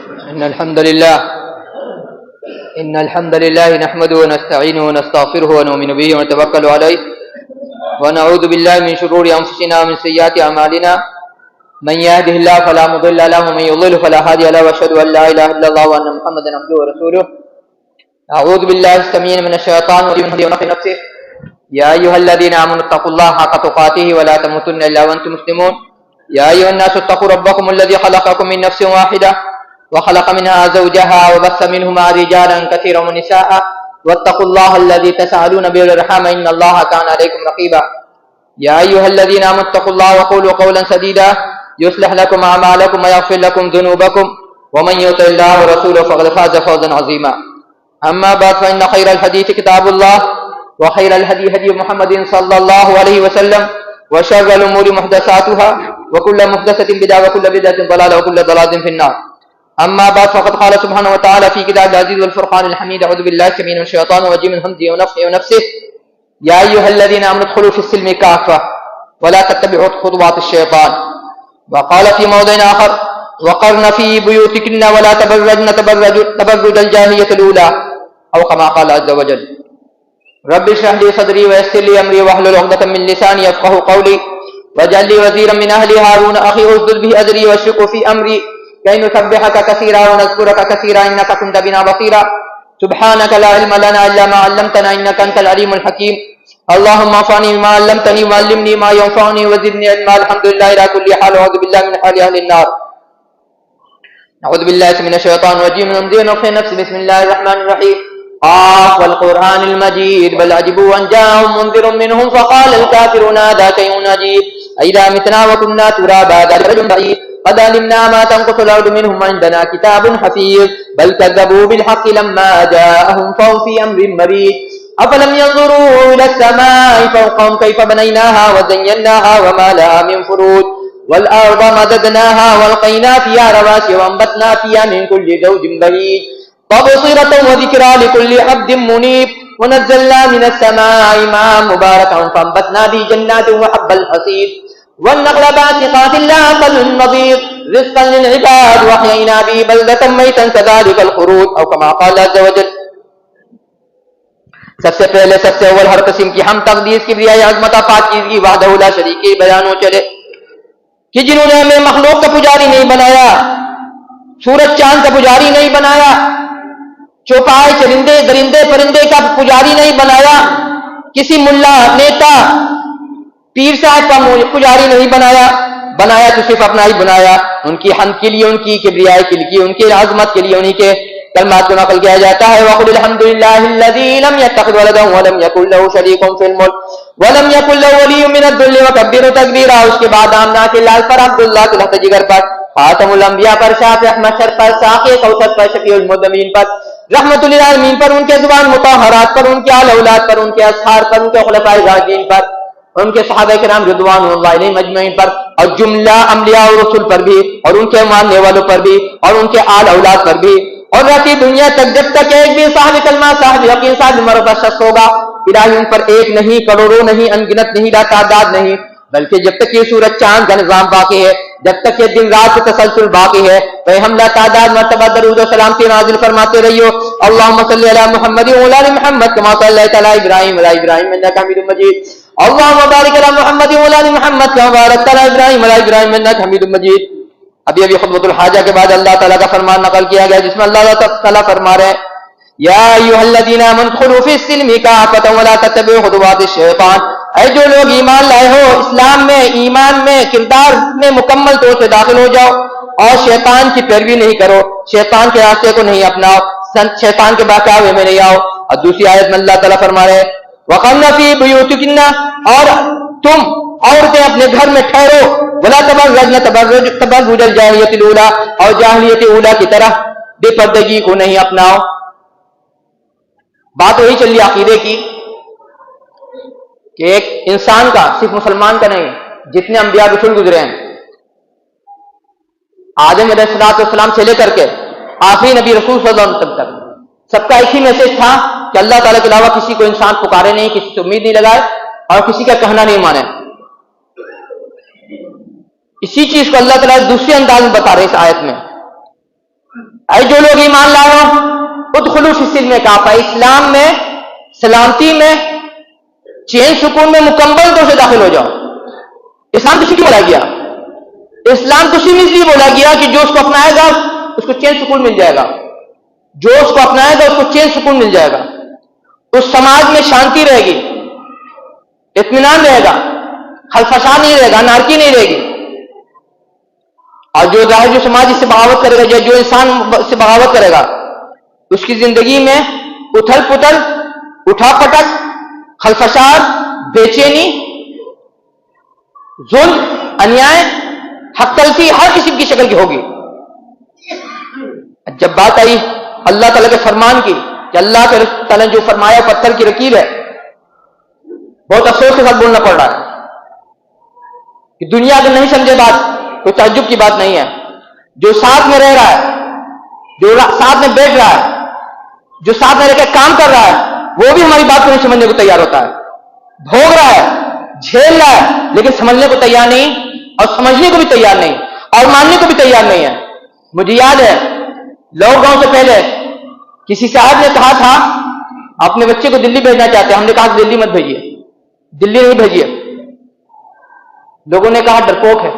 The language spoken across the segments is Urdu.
إن الحمد لله نحمده ونستعينه ونستغفره ونؤمن به ونتوكل عليه ونعوذ بالله من شرور أنفسنا ومن سيئات أعمالنا من يهده الله فلا مضل له ومن يضلل فلا هادي له وأشهد أن لا إله إلا الله وأن محمدا عبده ورسوله. أعوذ بالله السميع من الشيطان الرجيم من همزه ونفخه. يا أيها الذين آمنوا اتقوا الله حق تقاته ولا تموتن إلا وأنتم مسلمون. يا أيها الناس اتقوا ربكم الذي خلقكم من نفس واحدة وخلق منها زوجها وبث منهما رجالا كثيرا ونساء واتقوا الله الذي تساءلون به والأرحام إن الله كان عليكم رقيبا. يا أيها الذين آمنوا اتقوا الله وقولوا قولا سديدا يصلح لكم أعمالكم ويغفر لكم ذنوبكم ومن يطع الله ورسوله فقد فاز فوزا عظيما. أما بعد فإن خير الحديث كتاب الله وخير الهدي هدي محمد صلى الله عليه وسلم وشر الأمور محدثاتها وكل محدثة بدعة وكل بدعة ضلالة وكل ضلالة في النار. أما بعد فقد قال سبحانه وتعالى في كتاب العزيز والفرقان الحميد. أعوذ بالله السميع من الشيطان الرجيم من همزه ونفخه ونفسه. يا أيها الذين آمنوا ادخلوا في السلم كافة ولا تتبعوا خطوات الشيطان. وقال في موضع آخر وقرن في بيوتكن ولا تبرجن تبرج الجاهلية الأولى أو كما قال عز وجل. رب اشرح لي صدري ويسر لي أمري واحلل عقدة من لساني يفقهوا قولي واجعل لي وزيرا من أهلي هارون أخي أشدد به أزري واشركه في أمري كي نسبحك كثيرا ونذكرك كثيرا إنك كنت بنا بصيرا. سبحانك لا علم لنا إلا ما علمتنا إنك أنت العليم الحكيم. اللهم انفعني بما علمتني وعلمني ما ينفعني وزدني علما. الحمد لله على كل حال. أعوذ بالله من حال أهل النار. أعوذ بالله من الشيطان الرجيم من همزه ونفخه نفسه. بسم الله الرحمن الرحيم. قاف والقرآن المجيد بل عجبوا أن جاءهم منذر منهم فقال الكافرون هذا شيء عجيب أإذا متنا وكنا ترابا ذلك رجل بعيد قد علمنا ما تنقص الأرض منهم عندنا كتاب حفيظ بل كذبوا بالحق لما جاءهم فهم في أمر مريج. أفلم ينظروا إلى السماء فوقهم كيف بنيناها وزيناها وما لها من فروج والأرض مددناها والقينا فيها رواسي وأنبتنا فيها من كل زوج بهيج تبصرة وذكرى لكل عبد منيب ونزلنا من السماء ماء مباركا فأنبتنا به جنات وحب الحصيد والنخل باسقات لا أكل النضير رزقا للعباد وأحيينا به بلدة ميتا كذلك الخروج أو كما قال عز وجل. سب سے پہلے سب سے اول ہر قسم کی ہم تقدیس کی کبریائی عظمت پاکیزگی وحدہ لا شریک کی بیان ہو چلے کہ جنہوں نے ہمیں مخلوق کا پجاری نہیں بنایا، سورج چاند کا پجاری نہیں بنایا، چوپائے چرندے درندے پرندے کا پجاری نہیں بنایا، کسی ملا نیتا پیر صاحب کا پجاری نہیں بنایا تو صرف اپنا ہی بنایا. ان کی حمد کے لیے، ان کی کبریائی کے لیے، ان کی عظمت کے لیے انہی کے کلمات کو نقل کیا جاتا ہے. وقل الحمد للہ الذی لم یتخذ ولدا ولم یکن له شریک فی الملک ولم یکن له ولی من الذل وکبرہ تکبیرا. اس کے بعد آمنا کے لال پر، عبداللہ کے لخت جگر پر، خاتم الانبیاء پر، شافع محشر پر، ساقی کوثر پر، شفیع المذنبین پر، رحمت للعالمین پر، ان کے زبان مطہرات پر، ان کے آل اولاد پر، ان کے اصحاب پر، ان کے خلفاء راشدین پر، ان کے صحابہ کرام رضوان اللہ علیہم اجمعین پر، اور جملہ انبیاء اور رسول پر بھی، اور ان کے ماننے والوں پر بھی، اور ان کے آل اولاد پر بھی، اور رہتی دنیا تک جب تک ایک بھی صاحب کلمہ، صاحب یقین، صاحب معرفت شخص ہوگا. الہی ان پر ایک نہیں، کروڑوں نہیں، انگنت نہیں، لا تعداد نہیں، بلکہ جب تک یہ سورج چاند کا نظام باقی ہے، جب تک یہ دن رات کا تسلسل باقی ہے، تو ہم لا تعداد مرتبہ درود و سلام کی نازل فرماتے رہیو. اللهم صل علی محمد وعلی آل محمد کما صلیت علی ابراہیم وعلی ابراہیم انک حمید مجید. اللهم بارک علی محمد وعلی آل محمد کما بارکت علی ابراہیم وعلی ابراہیم انک حمید مجید. ابھی خطبۃ الحاجہ کے بعد اللہ تعالیٰ کا فرمان نقل کیا گیا جس میں اللہ تعالیٰ فرما رہے ہیں یا ایھا الذین آمنوا ادخلوا فی السلم کافۃ ولا تتبعوا خطوات الشیطان. اے جو لوگ ایمان لائے ہو، اسلام میں، ایمان میں، کردار میں مکمل طور سے داخل ہو جاؤ اور شیطان کی پیروی نہیں کرو، شیطان کے راستے کو نہیں اپناؤ، شیطان کے بہکاوے میں نہیں آؤ. اور دوسری آیت میں اللہ تعالیٰ فرما رہے ہیں وقرن فی بیوتکن، اور تم عورتیں اپنے گھر میں ٹھہرو، ولا تبرجن تبرج الجاہلیۃ الاولی، اور جاہلیت اولی کی طرح بے پردگی کو نہیں اپناؤ. بات وہی چل رہی عقیدے کی کہ ایک انسان کا، صرف مسلمان کا نہیں، جتنے انبیاء رسول گزرے ہیں، آدم علیہ السلام سے لے کر کے آخری نبی رسول صلی اللہ علیہ وسلم تک سب کا ایک ہی میسج تھا کہ اللہ تعالیٰ کے علاوہ کسی کو انسان پکارے نہیں، کسی سے امید نہیں لگائے اور کسی کا کہنا نہیں مانے. اسی چیز کو اللہ تعالیٰ دوسرے انداز میں بتا رہے اس آیت میں اے جو لوگ ایمان لاؤ ادخلوا فی السلم کافہ، اسلام میں سلامتی میں چین سکون میں مکمل طور سے داخل ہو جاؤ۔ اسلام کسی کو بولا گیا؟ اسلام تو اسی لیے بولا گیا کہ جو اس کو اپنائے گا اس کو چین سکون مل جائے گا، جو اس کو اپنائے گا اس کو چین سکون مل جائے گا، اس سماج میں شانتی رہے گی، اطمینان رہے گا، خلفشا نہیں رہے گا، انارکی نہیں رہے گی۔ اور جو سماج اس سے بغاوت کرے گا، جو انسان سے بغاوت کرے گا، اس کی زندگی میں اتھل پتھل، اٹھا پٹک، خلفشار، بے چینی، ظلم، انیائے، حق تلفی ہر قسم کی شکل کی ہوگی۔ جب بات آئی اللہ تعالیٰ کے فرمان کی کہ اللہ تعالیٰ نے جو فرمایا پتھر کی لکیر ہے، بہت افسوس کے ساتھ بولنا پڑ رہا ہے کہ دنیا اگر نہیں سمجھے بات تو تعجب کی بات نہیں ہے۔ جو ساتھ میں رہ رہا ہے، جو ساتھ میں بیٹھ رہا ہے، جو ساتھ میں رہ کے کام کر رہا ہے، وہ بھی ہماری بات کو نہیں سمجھنے کو تیار ہوتا ہے، بھوگ رہا ہے، جھیل رہا ہے، لیکن سمجھنے کو تیار نہیں، اور سمجھنے کو بھی تیار نہیں، اور ماننے کو بھی تیار نہیں ہے۔ مجھے یاد ہے لاک ڈاؤن سے پہلے کسی صاحب نے کہا تھا اپنے بچے کو دلی بھیجنا چاہتے ہیں، ہم نے کہا دلی مت بھیجیے، دلی نہیں بھیجیے۔ لوگوں نے کہا ڈرپوک ہے،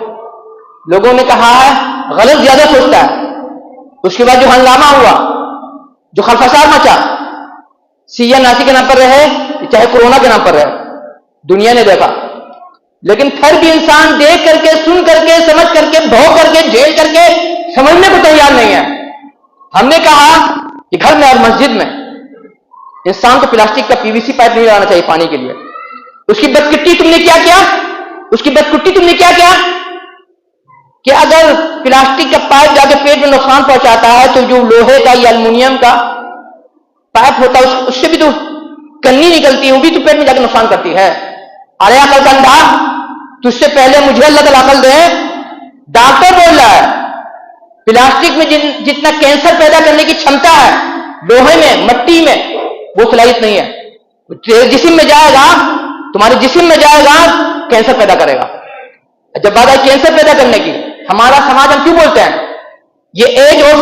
لوگوں نے کہا ہے غلط زیادہ سوچتا ہے۔ اس کے بعد جو ہنگامہ ہوا، جو خلفشار مچا، سیاہ ناسی کے نام پر رہے چاہے کورونا کے نام پر رہے، دنیا نے دیکھا، لیکن پھر بھی انسان دیکھ کر کے، سن کر کے، سمجھ کر کے، بھوگ کر کے، جھیل کر کے سمجھنے کو تیار نہیں ہے۔ ہم نے کہا کہ گھر میں اور مسجد میں انسان کو پلاسٹک کا پی وی سی پائپ نہیں لگانا چاہیے پانی کے لیے۔ اس کی بدکٹی تم نے کیا کیا؟ اس کی بدکٹی تم نے کیا کیا کہ اگر پلاسٹک کا پائپ جا کے پیٹ میں نقصان پہنچاتا ہے تو جو لوہے کا یا المونیم کا پائپ ہوتا ہے اس سے بھی تو کنی نکلتی ہے، وہ بھی تو پیٹ میں جا کے نقصان کرتی ہے۔ ارے عقل کا اندھا، تجھ سے پہلے مجھے اللہ تعالیٰ عقل دے۔ ڈاکٹر بول رہا ہے پلاسٹک میں جتنا کینسر پیدا کرنے کی چھمتا ہے لوہے میں، مٹی میں، وہ صلاحیت نہیں ہے۔ جسم میں جائے گا، تمہارے جسم میں جائے گا، کینسر پیدا کرے گا۔ جب بات آئی کینسر پیدا کرنے کی، ہمارا سماج ہم کیوں بولتے ہیں یہ ایج آف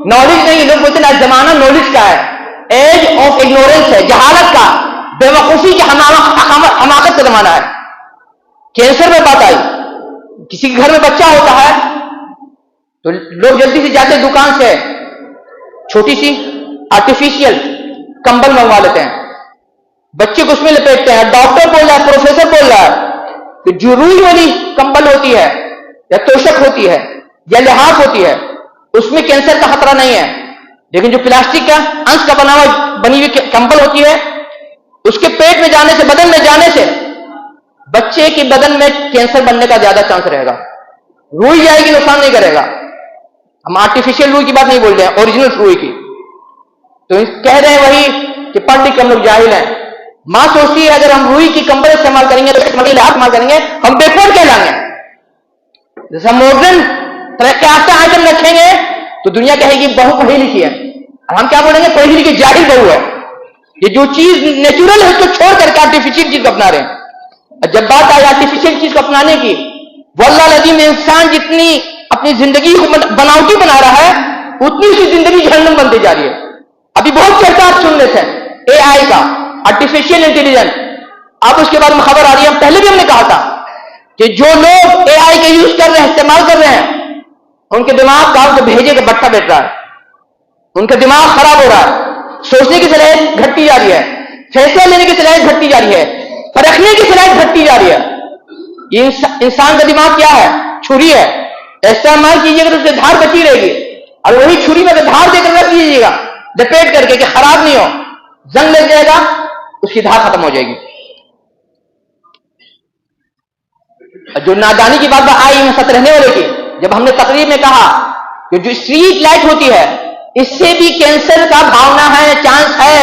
نالج نہیں، لوگ بولتے ہیں زمانہ نالج کا ہے، ایج آف اگنورینس ہے، جہالت کا، بے وقوفی کی، حماقت کا زمانہ ہے۔ کینسر میں بات آئی، کسی کے گھر میں بچہ ہوتا ہے تو لوگ جلدی سے جاتے ہیں دکان سے چھوٹی سی آرٹیفیشیل کمبل منگوا لیتے ہیں، بچے کو اس میں لپیٹتے ہیں۔ ڈاکٹر بول رہا ہے، پروفیسر بول رہا ہے کہ جو روئی والی کمبل ہوتی ہے یا توشک ہوتی ہے یا لحاف ہوتی ہے اس میں کینسر کا خطرہ نہیں ہے، لیکن جو پلاسٹک کا انش کا بنی ہوئی کمبل ہوتی ہے اس کے پیٹ میں جانے سے، بدن میں جانے سے بچے کے بدن میں کینسر بننے کا زیادہ چانس رہے گا۔ روئی جائے گی، نقصان نہیں کرے گا۔ ہم آرٹیفیشیل روئی کی بات نہیں بول رہے ہیں، اوریجنل روئی کی۔ تو کہہ رہے ہیں وہی کہ پڑھ لکھ کر ہم لوگ جاہل ہیں۔ ماں سوچتی ہے اگر ہم روئی کی کمبل استعمال کریں گے، لحاظ استعمال کریں گے، ہم بیکورڈ کہلائیں گے۔ جیسا ماڈرن ترقی یافتہ آئٹم رکھیں گے تو دنیا کہے گی بہو پڑھی لکھی ہے، اور ہم کیا بولیں گے؟ پڑھی لکھی جاہل بہو ہے۔ یہ جو چیز نیچرل ہے اس کو چھوڑ کر کے آرٹیفیشیل چیز کو اپنا رہے ہیں۔ اور جب بات آئی آرٹیفیشیل چیز کو اپنانے کی، واللہ العظیم انسان جتنی اپنی زندگی کو بناوٹی بنا رہا ہے اتنی اس کی زندگی جہنم بنتی جا رہی ہے۔ ابھی بہت چرچا آپ سن رہے تھے اے آئی کا، آرٹیفیشیل انٹیلیجنس۔ اب اس کے بارے میں خبر آ رہی ہے، پہلے بھی ہم نے کہا تھا کہ جو لوگ اے آئی کا یوز کر رہے ہیں، استعمال کر رہے ہیں، ان کے دماغ کام کے بھیجے کا بٹا بیٹھ رہا ہے، ان کا دماغ خراب ہو رہا ہے، سوچنے کی صلاحیت گھٹتی جا رہی ہے، فیصلہ لینے کی صلاحیت گھٹتی جا رہی ہے، پرکھنے کی صلاحیت گھٹتی جا رہی ہے۔ یہ انسان کا دماغ کیا ہے؟ چھری ہے، استعمال کیجیے گا تو اس سے دھار بچی رہے گی، اور وہی چھری میں دھار دے کر رکھ دیجیے گا لپیٹ کر کے کہ خراب نہیں ہو، زنگ لگ جائے گا اس کی دھار ختم ہو جائے گی۔ جو نادانی کی بات آئی ساتھ رہنے والے کی، جب ہم نے تقریر میں کہا کہ جو اسٹریٹ لائٹ ہوتی ہے اس سے بھی کینسر کا بھاونا ہے، چانس ہے،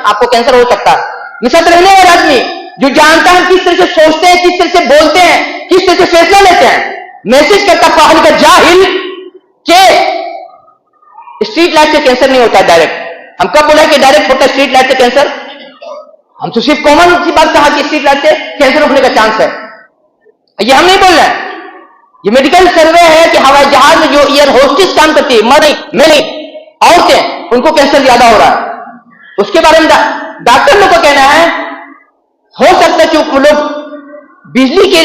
آپ کو کینسر ہو سکتا ہے۔ یہ ساتھ رہنے والے آدمی جو جانتا ہے کس طرح سے سوچتے ہیں، کس طرح سے بولتے ہیں، کس طرح سے فیصلہ لیتے ہیں، میسج کرتا پاہل کا جاہل کہ اسٹریٹ لائٹ سے کینسر نہیں ہوتا ہے ڈائریکٹ۔ ہم کب بولا کہ ڈائریکٹ ہوتا ہے اسٹریٹ لائٹ سے کینسر؟ ہم تو صرف کامن سی بات کہا کہ اسٹریٹ لائٹ سے کینسر ہونے کا چانس ہے، یہ ہم نہیں بول رہے ہیں۔ یہ میڈیکل سروے ہے کہ ہوائی جہاز میں جو ایئر ہوسٹس کام کرتی ہے میں نہیں عورتیں، ان کو کینسر زیادہ ہو رہا ہے. اس کے بارے میں ڈاکٹر لوگ کو کہنا ہے ہو سکتا ہے کہ وہ لوگ بجلی کے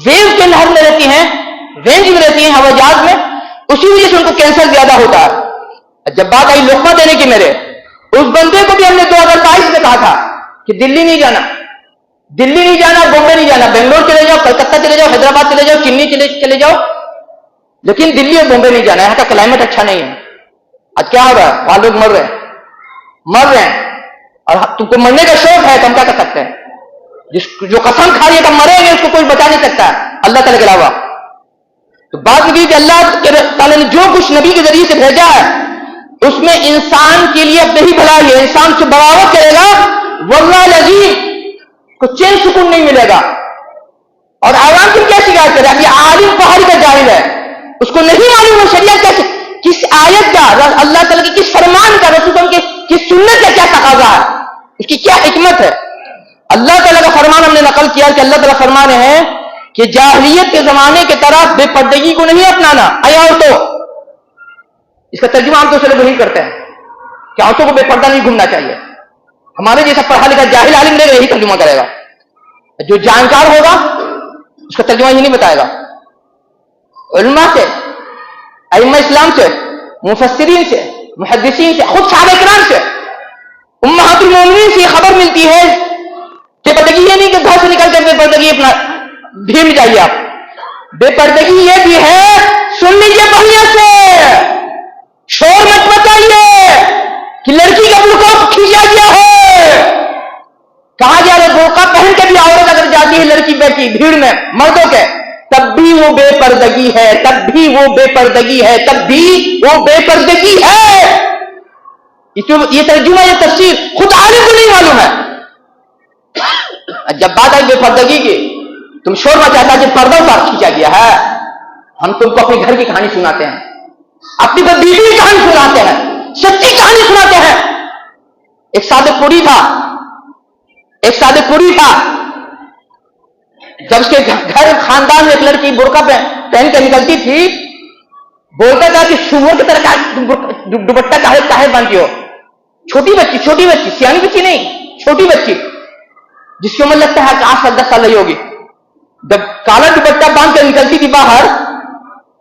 ویو کے لہر میں رہتی ہیں، رینج میں رہتی ہیں ہوائی جہاز میں، اسی وجہ سے ان کو کینسر زیادہ ہوتا ہے. جب بات آئی لقمہ دینے کی میرے، اس بندے کو بھی ہم نے 2022 میں کہا تھا کہ دلی نہیں جانا، بمبے نہیں جانا، بنگلور چلے جاؤ، کلکتہ چلے جاؤ، حیدرآباد چلے جاؤ، چنئی چلے جاؤ، لیکن دلی اور بمبے نہیں جانا، یہاں کا کلائمیٹ اچھا نہیں ہے. آج کیا ہو رہا ہے؟ وہاں لوگ مر رہے ہیں اور تم کو مرنے کا شوق ہے تو ہم کیا کر سکتے ہیں؟ جو قسم کھا رہی ہے کہ مریں گے اس کو کوئی بچا نہیں سکتا اللہ تعالیٰ کے علاوہ. تو بات یہ کہ اللہ تعالیٰ نے جو کچھ نبی کے ذریعے سے بھیجا ہے اس میں انسان کے لیے اپنے ہی بھلائی ہے. انسان سے بغاوت کرے گا واللہ العظیم کو چین سکون نہیں ملے گا. اور عوام کی کیا شکایت کرے؟ اب یہ عالم پہاڑی کا جاہل ہے، اس کو نہیں معلوم ہے شریعت کس آیت کا، اللہ تعالیٰ کی کس فرمان کا، رسول کی کس سنت کا کیا تقاضا ہے، اس کی کیا حکمت ہے. اللہ تعالیٰ کا فرمان ہم نے نقل کیا کہ اللہ تعالیٰ فرمان ہے کہ جاہلیت کے زمانے کے طرح بے پردگی کو نہیں اپنانا. عورتوں، اس کا ترجمہ ہم تو سے لوگ نہیں کرتے ہیں کہ عورتوں کو بے پردہ نہیں گھومنا چاہیے. ہمارے جیسا پڑھا لکھا جاہل عالم رہے گا یہی ترجمہ کرے گا، جو جانکار ہوگا اس کا ترجمہ یہ نہیں بتائے گا. علماء سے، ائمہ اسلام سے، مفسرین سے، محدثین سے، خود صحابہ کرام سے، امہات المومنین سے یہ خبر ملتی ہے کہ بے پردگی یہ نہیں کہ گھر سے نکل کر بے پردگی اپنا بھیڑ میں جائیے. آپ بے پردگی یہ بھی ہے، سن لیجیے بڑھیا سے، شور مت مچائیے کہ لڑکی کا برقع کھینچا گیا ہے. کہا جا رہا ہے برقع پہن کے بھی عورت اگر جاتی ہے لڑکی بیٹھی بھیڑ میں مردوں کے، تب بھی وہ بے پردگی ہے، تب بھی وہ بے پردگی ہے، تب بھی وہ بے پردگی ہے. یہ ترجمہ، یہ تفسیر خود عالم کو نہیں معلوم ہے. جب بات آئی بے پردگی کی، تم شور مچاتا کہ پردہ اتار کھینچا گیا ہے. ہم تم کو اپنے گھر کی کہانی سناتے ہیں، اپنی بیوی کی کہانی سناتے ہیں، سچی کہانی سناتے ہیں. ایک صادق پوری تھا، جب اس کے گھر خاندان میں ایک لڑکی برقع پہن کے نکلتی تھی، بولتا تھا کہ شوہر کی طرح دوپٹہ کاہے باندھتی ہو. چھوٹی بچی، سیانی بچی نہیں، چھوٹی بچی جس کی عمر لگتا ہے کہ 8-10 سال رہی ہوگی، جب کالا دوپٹہ باندھ کر نکلتی تھی باہر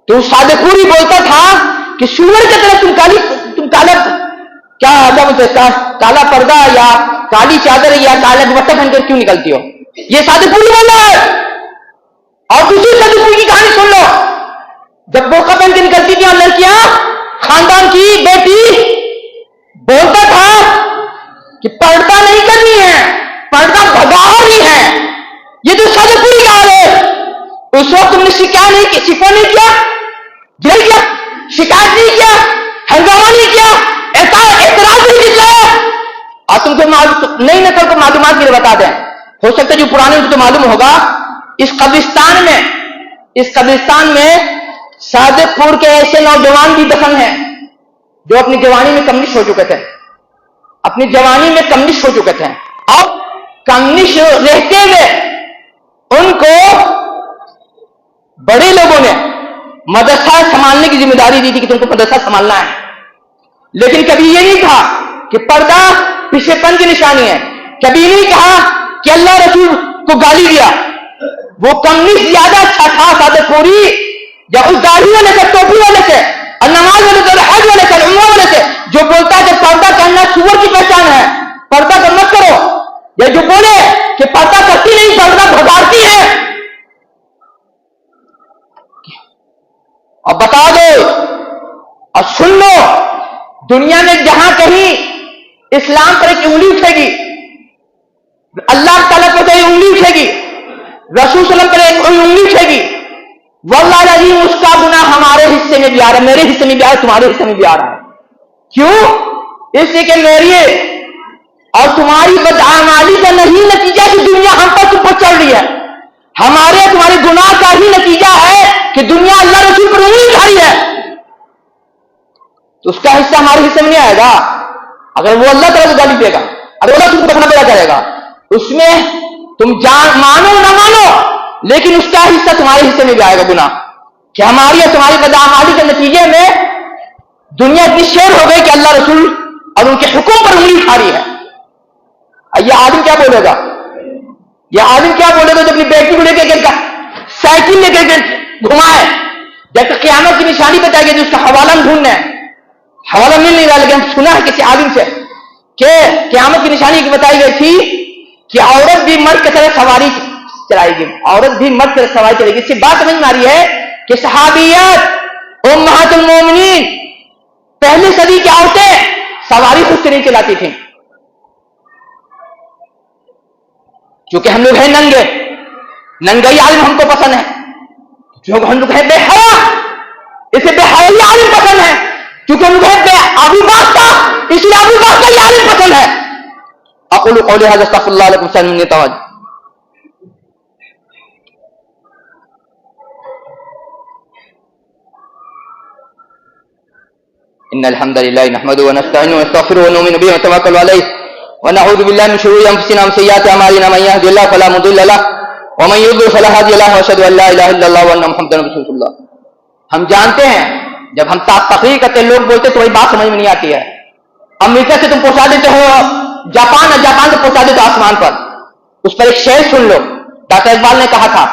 تو صادق پوری بولتا تھا کہ شوہر کی طرح تم کالا پردہ یا کالی چادر یا کالا دوپٹہ پہن کر کیوں نکلتی ہو. یہ صادق پوری بول رہا ہے. اور دوسری صادق پوری کی کہانی سن لو. جب برقع پہن کے نکلتی تھی لڑکیاں، خاندان کی بیٹی، بولتا تھا کہ پردہ نہیں کرنی ہے، پردہ بھگاؤ ہی ہے. یہ تو صادق پوری کا حال ہے. اس وقت تم نے شکایت نہیں کیا، شکایت نہیں کیا، ہنگامہ نہیں کیا، اعتراض نہیں کیا. اور تم کو نئی نسل کو معلومات کے لیے بتا دیں، ہو سکتا ہے جو پرانے ان کو تو معلوم ہوگا، اس قبرستان میں صادق پور کے ایسے نوجوان بھی دفن ہیں جو اپنی جوانی میں کمنسٹ ہو چکے تھے. اور کمنسٹ رہتے ہوئے ان کو بڑے لوگوں نے مدرسہ سنبھالنے کی ذمہ داری دی تھی کہ تم کو مدرسہ سنبھالنا ہے، لیکن کبھی یہ نہیں کہا کہ پردہ پیچھے پن کی نشانی ہے. کبھی نہیں کہا کہ اللہ رسول کو گالی دیا. وہ کمنسٹ زیادہ اچھا تھا صادق پوری، یا اس داڑھی والے سے، ٹوپی والے سے، اور نماز والے سے، حج والے سے، عمرہ والے سے جو بولتا ہے کہ پردہ کرنا سور کی پہچان ہے، پردہ کر مت کرو، یا جو بولے کہ پردہ کرتی نہیں، پردہ بھگاڑتی ہے. اور بتا دو اور سن لو، دنیا میں جہاں کہیں اسلام پر ایک انگلی اٹھے گی، اللہ تعالیٰ پر کوئی انگلی اٹھے گی، رسول صلی اللہ علیہ وسلم پر ایک انگلی اٹھے گی، واللہ العظیم اس کا گناہ ہمارے حصے میں بھی آ رہا ہے، میرے حصے میں بھی آ رہا ہے، تمہارے حصے میں بھی آ رہا ہے. کیوں؟ اس لیے کہ میری اور تمہاری بدعمالی کا نہیں نتیجہ کہ دنیا ہم پر تم پر چل رہی ہے، ہمارے تمہارے گناہ کا ہی نتیجہ ہے کہ دنیا اللہ رسول پر انگلی اٹھا رہی ہے. تو اس کا حصہ ہمارے حصے میں نہیں آئے گا. اگر وہ اللہ تعالیٰ کو گالی دے گا، اگر اللہ تم کو دفنا پیدا کرے گا، اس میں تم مانو نہ مانو، لیکن اس کا حصہ تمہارے حصے میں بھی آئے گا گناہ. کہ ہماری اور تمہاری بدعمالی کے نتیجے میں دنیا اتنی شیر ہو گئی کہ اللہ رسول اور ان کے حکم پر انگلی اٹھا رہی ہے. یہ عالم کیا بولے گا؟ یہ عالم کیا بولے گا جو اپنی بیٹی کو لے کے سائیکل لے کے گھمائے؟ جب تک قیامت کی نشانی بتائی گئی تو اس کا حوالہ ڈھونڈنا ہے، حوالہ مل نہیں رہا. لیکن ہم سنا ہے کسی عالم سے کہ قیامت کی نشانی بتائی گئی تھی کہ عورت بھی مرد کی طرح سواری چلائے گی، عورت بھی مرد کی طرح سواری چلے گی. اس سے بات سمجھ میں آ رہی ہے کہ صحابیات امہات المومنین پہلی صدی کی عورتیں سواری خود سے نہیں چلاتی تھیں، کیونکہ ہم لوگ ہیں ننگے، ننگئی عالم ہم کو پسند ہے. کیونکہ ہم لوگ ہیں بے حیا، اسے بے حیائی عالم پسند ہے. کیونکہ ہم لوگ ہیں بے ابو باختہ، اس لیے ابو باختہ عالم پسند ہے. اقول قولی ھذا استغفر اللہ لکم سامعین توجہ. ان الحمد لله نحمده ونستعينه ونستغفره ونؤمن به ونتوكل عليه ونعوذ بالله من شرور انفسنا ومن سيئات اعمالنا من يهده الله فلا مضل له ومن يضلل فلا هادي له واشهد ان لا اله الا الله وان محمدا رسول الله. ہم جانتے ہیں جب ہم تقریر کرتے لوگ بولتے تو وہی بات سمجھ میں نہیں آتی ہے. امریکہ سے تم پہنچا دیتے ہو جاپان، اور جاپان سے پہنچا دیتے آسمان پر. اس پر ایک شعر سن لو. ڈاکٹر اقبال نے کہا تھا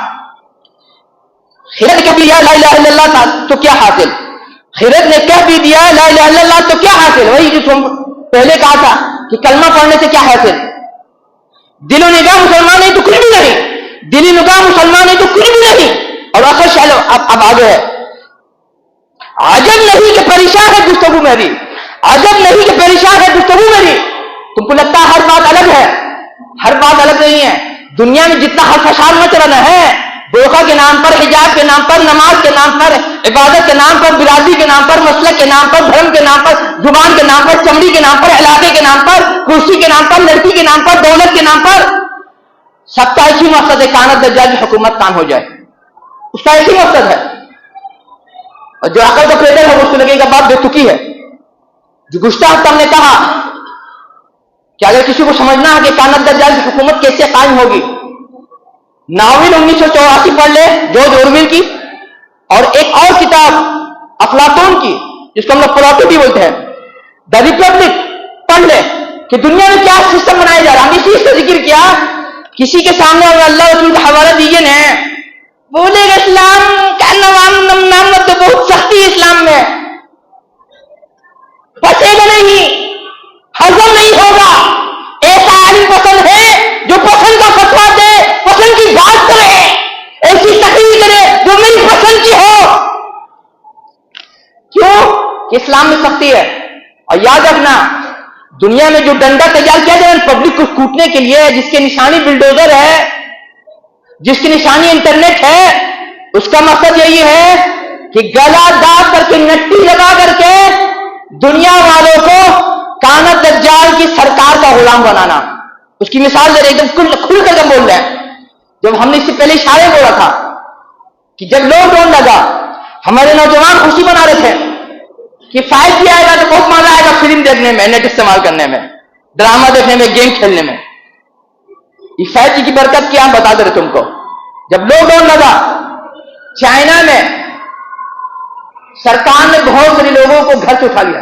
خرد کبھی لا الہ الا اللہ تھا تو کیا حاصل، خرد نے کہہ بھی دیا لا الہ الا اللہ تو کیا حاصل. وہی جو تم پہلے کہا تھا کہ کلمہ پڑھنے سے کیا حاصل. دل و نگاہ مسلمان نہیں تو کچھ بھی نہیں، دلی نگاہ مسلمان نہیں تو کچھ بھی نہیں. اور آخر چلو اب آگے ہے. عجب نہیں کہ پریشان ہے گفتگو میری، عجب نہیں کہ پریشان ہے گفتگو میری. تم کو لگتا ہے ہر بات الگ ہے، ہر بات الگ نہیں ہے. دنیا میں جتنا ہر فساد مچ رہا ہے، برقع کے نام پر، حجاب کے نام پر، نماز کے نام پر، عبادت کے نام پر، برادری کے نام پر، مسلک کے نام پر، دھرم کے نام پر، زبان کے نام پر، چمڑی کے نام پر، علاقے کے نام پر، کرسی کے نام پر، لڑکی کے نام پر، دولت کے نام پر، سب کا ایک ہی مقصد ہے کانت دجال کی حکومت کام ہو جائے. اس کا ایک ہی مقصد ہے. اور جو عقل کا پیدل ہے اس کو لگے گا بات بے تکی ہے. جو گزشتہ ہفتہ ہم نے کہا کہ اگر کسی کو سمجھنا ہے کہ کانت دجال کی حکومت کیسے قائم ہوگی، ناول 1984 پڑھ لے جارج اورویل کی، اور ایک اور کتاب افلاطون کی جس کو ہم لوگ پلاٹو بھی بولتے ہیں، دا ریپبلک، پڑھ لے کہ دنیا میں کیا سسٹم بنایا جا رہا. ہم اسی سے ذکر کیا کسی کے سامنے اگر اللہ رسول کا حوالہ دیجیے نا، بولے گا اسلام کا نام تو بہت سختی اسلام میں، پچے گا نہیں، ہضم نہیں ہوگا. ایسا عالم پسند ہے جو پسند کا فتوا دے، پسند کی بات کرے، ایسی تقریر کرے جو میری پسند کی ہو. کیوں؟ اسلام میں سختی ہے. اور یاد رکھنا دنیا میں جو ڈنڈا تیار کیا جائے پبلک کو کوٹنے کے لیے، جس کی نشانی بلڈوزر ہے، جس کی نشانی انٹرنیٹ ہے، اس کا مقصد یہی ہے کہ گلا داغ کر کے، نٹی لگا کر کے دنیا والوں کو کانت دجال کی سرکار کا غلام بنانا. اس کی مثال دے رہے ایک دم کھل کر کے بول رہے ہیں. جب ہم نے اس سے پہلے اشارے بولا تھا کہ جب لاک ڈاؤن لگا ہمارے نوجوان خوشی بنا رہے تھے کہ 5G آئے گا تو بہت مزہ آئے گا فلم دیکھنے میں، نیٹ استعمال کرنے میں، ڈرامہ دیکھنے میں، گیم کھیلنے میں. یہ 5G کی برکت کیا ہم بتا دے رہے تم کو. جب لاک ڈاؤن لگا چائنا میں سرکار نے بہت سے لوگوں کو گھر سے اٹھا لیا.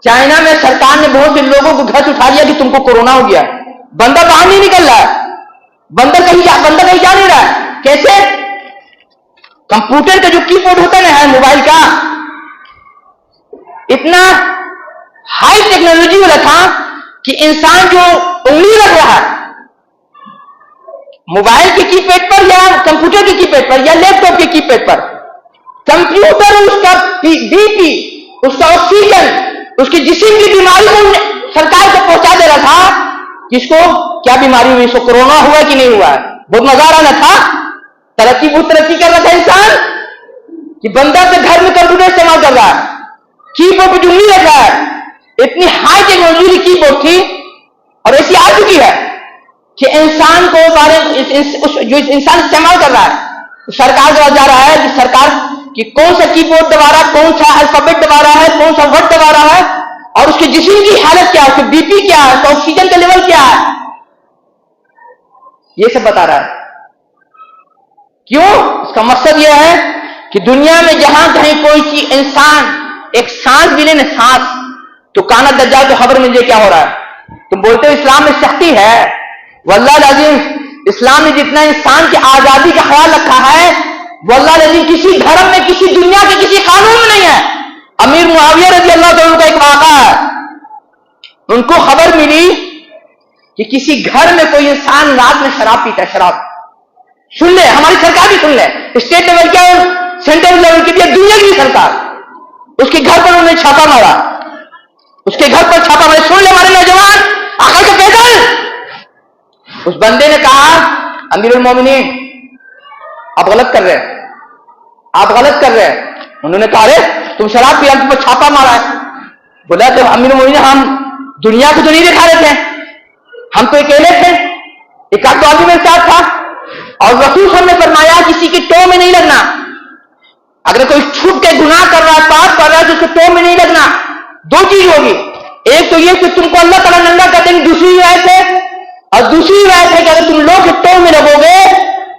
چائنا میں سرکار نے بہت سے لوگوں کو گھر سے اٹھا لیا کہ تم کو کورونا ہو گیا. بندہ باہر نہیں نکل رہا ہے، بندہ کہیں جا نہیں رہا ہے. کیسے؟ کمپیوٹر کا جو کی بورڈ ہوتا ہے موبائل کا، اتنا ہائی ٹیکنالوجی والا تھا کہ انسان جو انگلی رکھ رہا ہے موبائل کے کی پیڈ پر یا کمپیوٹر کے کی پیڈ پر یا لیپ ٹاپ کے کی پیڈ پر، کمپیوٹر اس کا بی پی، اس کا آکسیجن، اس کی جسم کی بیماری کو سرکار کو پہنچا دے رہا تھا. کس کو کیا بیماری ہوئی، اس کو کورونا ہوا کہ نہیں ہوا ہے. بہت مزہ آ رہا تھا. ترقی بہت ترقی کر رہا تھا انسان کہ بندہ کے گھر میں کمپیوٹر استعمال کر رہا ہے، کی بورڈ پہ جنگلی رکھ رہا ہے. اتنی ہائی ٹیکنالوجی کی بورڈ تھی اور ایسی آ چکی ہے کہ انسان کو جو انسان استعمال کر رہا ہے سرکار کے پاس جا رہا ہے کہ سرکار کہ کون سا کی بورڈ دبا رہا ہے، کون سا الفابیٹ دبا رہا ہے، کون سا ورڈ دبا رہا ہے، اور اس کے جسم کی حالت کیا ہے، اس کے بی پی کیا ہے، اس کا آکسیجن کا لیول کیا ہے، یہ سب بتا رہا ہے. کیوں؟ اس کا مقصد یہ ہے کہ دنیا میں جہاں کہیں کوئی چیز انسان ایک سانس بھی لے نا سانس تو کانا دجال کو خبر مل جائے کیا ہو رہا ہے. تم بولتے ہو اسلام میں سختی ہے، واللہ العظیم اسلام نے جتنا انسان کی آزادی کا خیال رکھا ہے واللہ العظیم کسی دھرم میں کسی دنیا کے کسی قانون میں نہیں ہے. امیر معاویہ رضی اللہ عنہ کا ایک واقعہ ہے، ان کو خبر ملی کہ کسی گھر میں کوئی انسان رات میں شراب پیتا ہے. شراب سن لے، ہماری سرکار بھی سن لے، اسٹیٹ لیول کیا سینٹرل لیول کی بھی دنیا کی سرکار، اس کے گھر پر انہوں نے چھاپا مارا، اس کے گھر پر چھاپا مارا. سن لے ہمارے نوجوان، عقل کا پیدل. اس بندے نے کہا امیر المومنین آپ غلط کر رہے ہیں، آپ غلط کر رہے ہیں. انہوں نے کہا ارے تم شراب پیا تم پر چھاپا مارا ہے. بولا تو امیر المومنین ہم دنیا کو تو نہیں دکھا رہے تھے، ہم تو اکیلے تھے، ایک آدھ آدمی میرے ساتھ تھا. اور رسول صلی اللہ علیہ وسلم نے فرمایا کسی کی ٹو میں نہیں لگنا. اگر کوئی چھپ کے گناہ کر رہا ہے پاپ کر رہا ہے تو اس کے ٹو میں نہیں لگنا. دو چیز ہوگی، ایک تو یہ کہ تم کو اللہ تعالیٰ ننگا کر دیں گے، دوسری روایت ہے اور دوسری روایت ہے کہ اگر تم لوگ کے ٹو میں لگو گے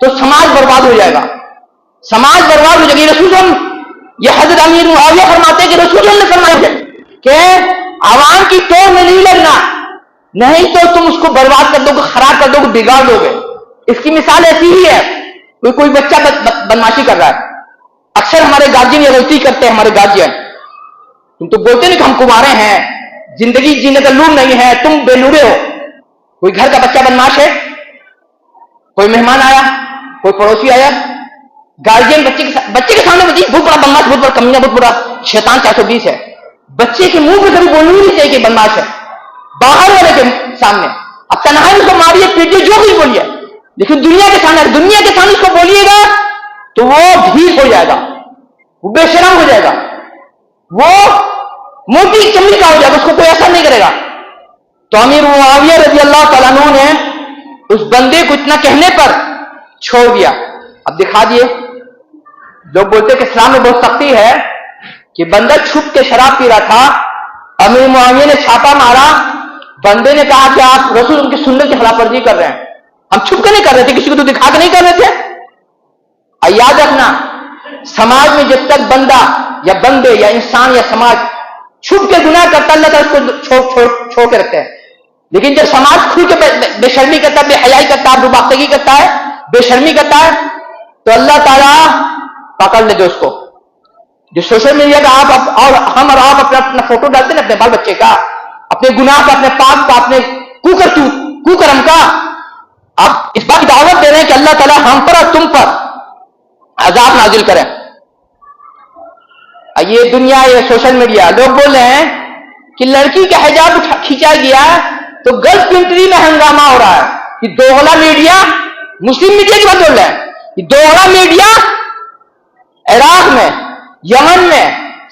تو سماج برباد ہو جائے گا، سماج برباد ہو جائے گی. رسول صلی یہ حضرت امیر معاویہ فرماتے ہیں کہ رسول اللہ نے فرمایا کہ عوام کی ٹو میں نہیں لگنا، نہیں تو تم اس کو برباد کر دو گے، خراب کر دو گے، بگاڑ دو گے. اس کی مثال ایسی ہی ہے، کوئی بچہ بدماشی کر رہا ہے. اکثر ہمارے گارجین یہ غلطی کرتے ہیں، ہمارے گارجین تم تو بولتے نہیں کہ ہم کمارے ہیں، زندگی جینے کا لور نہیں ہے، تم بے لورے ہو. کوئی گھر کا بچہ بدماش ہے، کوئی مہمان آیا، کوئی پڑوسی آیا، گارجین بچے کے سامنے بہت بڑا بدماش، بہت بڑا کمینہ، بہت بڑا شیطان 420 ہے. بچے کے منہ پہ کبھی بولنا ہی نہیں چاہیے کہ بدماش ہے، باہر والے کے سامنے. اب تنہائی اس کو ماریے پیٹیے جو کچھ بولیے، لیکن دنیا کے سامنے اس کو بولیے گا تو وہ ڈھیل ہو جائے گا، وہ بے شرم ہو جائے گا، وہ موٹی چمڑی کا ہو جائے گا، اس کو کوئی اثر نہیں کرے گا. تو امیر معاویہ رضی اللہ تعالیٰ عنہ نے اس بندے کو اتنا کہنے پر چھوڑ دیا. اب دکھا دیے لوگ بولتے کہ اسلام میں بہت سختی ہے کہ بندہ چھپ کے شراب پی رہا تھا، امیر معاویہ نے چھاپا مارا، بندے نے کہا کہ آپ رسول ان کی سنت کی خلاف ورزی کر رہے ہیں. ہم چھپ کے نہیں کر رہے تھے، کسی کو تو دکھا کے نہیں کر رہے تھے. یاد رکھنا سماج میں جب تک بندہ یا بندے یا انسان یا سماج چھپ کے گناہ کرتا اللہ تعالیٰ اس کو چھوڑ کے رکھتے ہیں. لیکن جب سماج کھل کے بے شرمی کرتا ہے، بے حیائی کرتا ہے، بےباختگی کرتا ہے، بے شرمی کرتا ہے تو اللہ تعالیٰ پکڑ لے اس کو. جو سوشل میڈیا کا آپ اور ہم اور آپ اپنا فوٹو ڈالتے ہیں اپنے بال بچے کا، اپنے گناہ کا، اپنے پاپ کا، اپنے کوکرم کا، آپ اس بات کی دعوت دے رہے ہیں کہ اللہ تعالیٰ ہم پر اور تم پر عذاب نازل کریں. یہ دنیا، یہ سوشل میڈیا، لوگ بول رہے ہیں کہ لڑکی کا حجاب کھینچا گیا تو گلف کنٹری میں ہنگامہ ہو رہا ہے. یہ دوغلا میڈیا، مسلم میڈیا کی بات بول رہے ہیں، یہ دوغلا میڈیا عراق میں، یمن میں،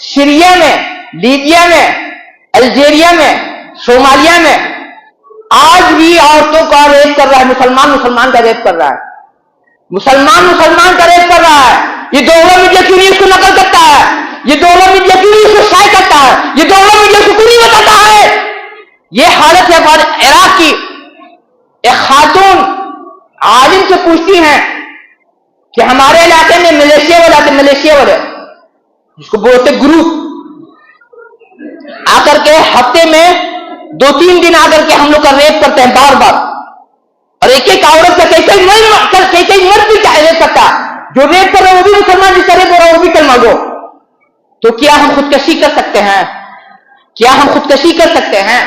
سیریا میں، لیبیا میں، الجیریا میں، صومالیہ میں آج بھی عورتوں کا ریپ کر رہا ہے. مسلمان کا ریپ کر رہا ہے، مسلمان کا ریپ کر رہا ہے. یہ دوغلا میڈیا کیوں نہیں اس کو نقل کرتا ہے؟ یہ دوغلا میڈیا کیوں نہیں اس کو شائع کرتا ہے؟ یہ دوغلا میڈیا اس کو کیوں نہیں بتاتا ہے؟ یہ حالت ہے عراق کی. ایک خاتون عالم سے پوچھتی ہیں کہ ہمارے علاقے میں ملیشیا والے جس کو بولتے گروپ آ کر کے ہفتے میں 2-3 دن آ کر کے ہم لوگ کا ریپ کرتے ہیں بار بار، اور ایک عورت کا کئی مرد بھی ریپ کرتا ہے. جو ریپ کر رہا ہے وہ بھی مسلمان، جس کا ریپ ہو رہا ہے وہ بھی کلمہ گو. تو کیا ہم خودکشی کر سکتے ہیں؟ کیا ہم خودکشی کر سکتے ہیں؟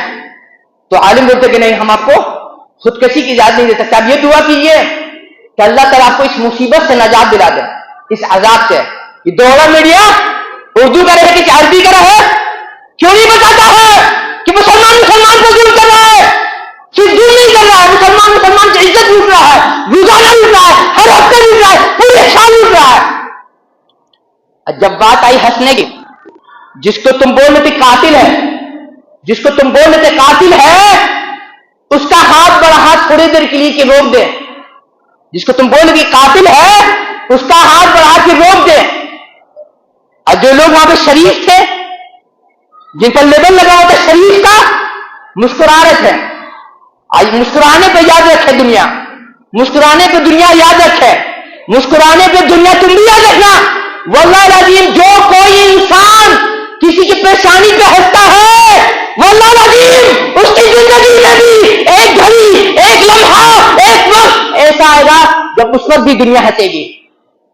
تو عالم بولتے کہ نہیں، ہم آپ کو خودکشی کی اجازت نہیں دے سکتے. اب یہ دعا کیجیے کہ اللہ تعالیٰ آپ کو اس مصیبت سے نجات دلا دے، اس عذاب سے. یہ دوغلا میڈیا اردو کا رہے کہ عربی کا رہے، کیوں نہیں بتاتا ہے کہ مسلمان کو ظلم کر رہا ہے؟ صرف ظلم نہیں کر رہا ہے، مسلمان کی عزت لوٹ رہا ہے، روزانہ لوٹ رہا ہے، ہر ہفتے لوٹ رہا ہے، پورے سال لوٹ رہا ہے. جب بات آئی ہنسنے کی، جس کو تم بول رہے تھے قاتل ہے، جس کو تم بول رہے تھے قاتل ہے، اس کا ہاتھ بڑا ہاتھ تھوڑی دیر کے لیے کہ روک دے. جس کو تم بول رہے کہ قاتل ہے اس کا ہاتھ بڑھا کے روک دے. اور جو لوگ وہاں پہ شریف تھے، جن پر لیبل لگا ہوا تھا شریف کا، مسکرا رہے تھے. آج مسکرانے پہ یاد رکھے دنیا، مسکرانے پہ دنیا یاد رکھے، مسکرانے پہ دنیا تم بھی یاد رکھنا. واللہ العظیم جو کوئی انسان کسی کی پریشانی پہ ہنستا ہے، واللہ العظیم اس کی زندگی میں بھی ایک گھڑی، ایک لمحہ، ایک وقت ایسا آئے گا جب اس پر بھی دنیا ہنسے گی،